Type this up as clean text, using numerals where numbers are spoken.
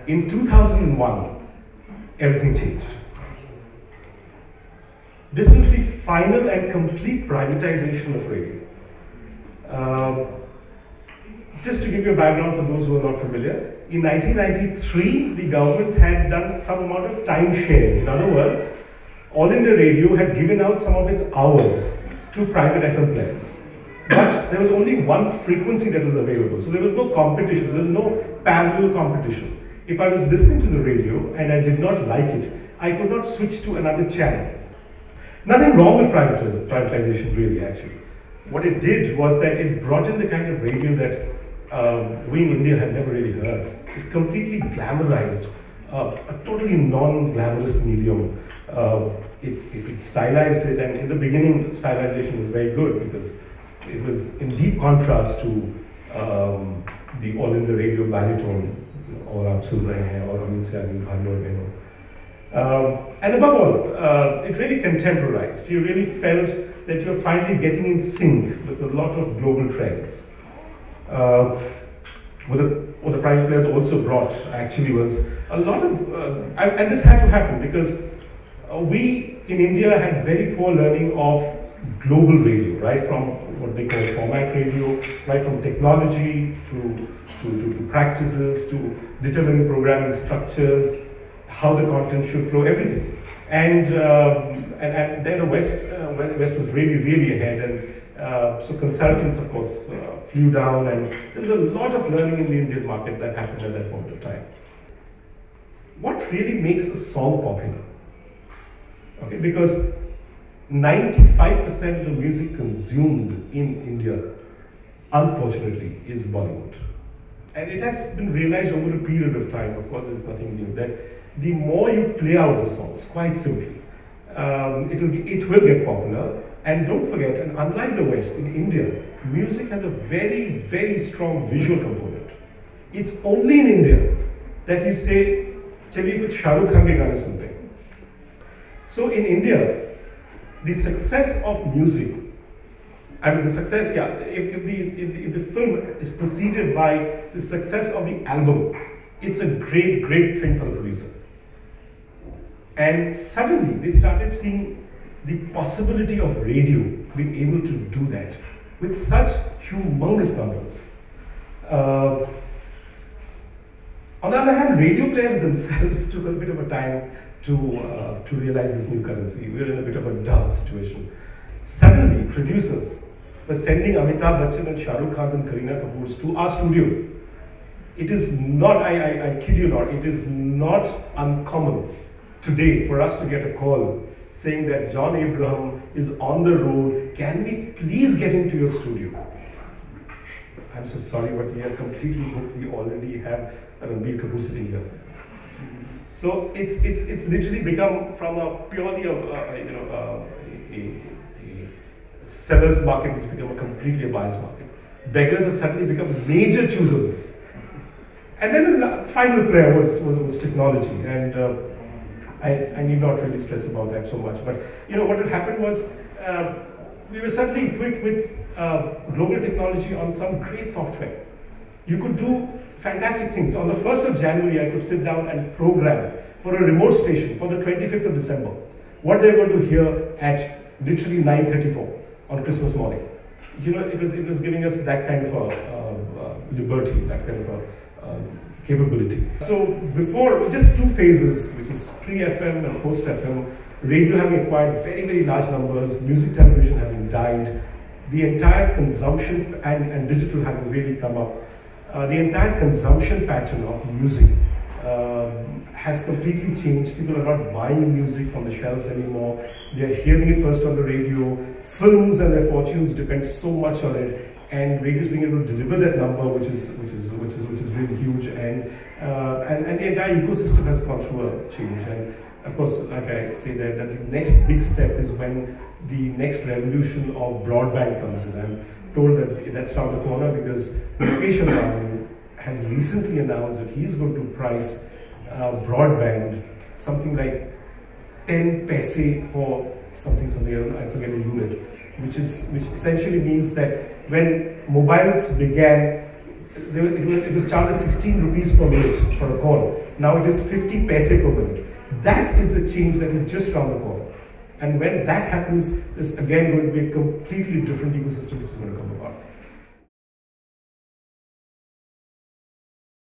In 2001, everything changed. This was the final and complete privatization of radio. Just to give you a background for those who are not familiar, in 1993, the government had done some amount of time sharing. In other words, All India Radio had given out some of its hours to private FM players. But there was only one frequency that was available. So there was no competition, there was no parallel competition. If I was listening to the radio and I did not like it, I could not switch to another channel. Nothing wrong with privatization really, actually. What it did was that it brought in the kind of radio that we in India had never really heard. It completely glamorized a totally non-glamorous medium. It stylized it, and in the beginning, stylization was very good because it was in deep contrast to the All India Radio baritone, or aap sun rahe hain, or amin se amin bhar lo gaye ho. And above all, it really contemporized. You really felt that you're finally getting in sync with a lot of global trends. What the private players also brought actually was a lot of, and this had to happen because we in India had very poor learning of global radio, right from what they call format radio, right from technology to practices, to determining programming structures, how the content should flow, everything. And then the West was really ahead, and so consultants, of course, flew down, and there was a lot of learning in the Indian market that happened at that point of time. What really makes a song popular? Okay, because 95% of the music consumed in India, unfortunately, is Bollywood. And it has been realized over a period of time, of course there's nothing new, that the more you play out the songs, quite simply, it will get popular. And don't forget, and unlike the West, in India, music has a very strong visual component. It's only in India that you say, chaliye kuch Shah Rukh Khan ke gaane sunte hain. So in India, the success of music, I mean the success, yeah, if the film is preceded by the success of the album, it's a great thing for the producer. And suddenly they started seeing the possibility of radio being able to do that with such humongous numbers. On the other hand, radio players themselves took a bit of a time to realize this new currency. We were in a bit of a dull situation. Suddenly, producers were sending Amitabh Bachchan and Shah Rukh Khan's and Kareena Kapoor's to our studio. It is not, I kid you not, it is not uncommon today for us to get a call saying that John Abraham is on the road, can we please get into your studio? I'm so sorry, but we are completely booked. We already have Ranbir Kapoor sitting here. So it's literally become from a purely a seller's market, it's become a completely a buyer's market. Beggars have suddenly become major choosers. And then the final player was technology, and I need not really stress about that so much, but what had happened was we were suddenly equipped with global technology on some great software. You could do fantastic things. On the 1st of January, I could sit down and program for a remote station for the 25th of December, what they're going to hear at literally 9:34 on Christmas morning. It was giving us that kind of a liberty, that kind of a capability. So before, just two phases, which is pre-FM and post-FM, radio having acquired very large numbers, music television having died, the entire consumption and digital having really come up, the entire consumption pattern of music has completely changed. People are not buying music from the shelves anymore. They are hearing it first on the radio. Films and their fortunes depend so much on it. And radio is being able to deliver that number, which is really huge, and the entire ecosystem has gone through a change. And of course, like I say, that the next big step is when the next revolution of broadband comes in. I'm told that that's around the corner because Mukesh has recently announced that he's going to price broadband something like 10 paise for something I forget the unit, which essentially means that when mobiles began, it was charged 16 rupees per minute for a call. Now it is 50 paise per minute. That is the change that is just around the corner. And when that happens, there's again going to be a completely different ecosystem which is going to come about.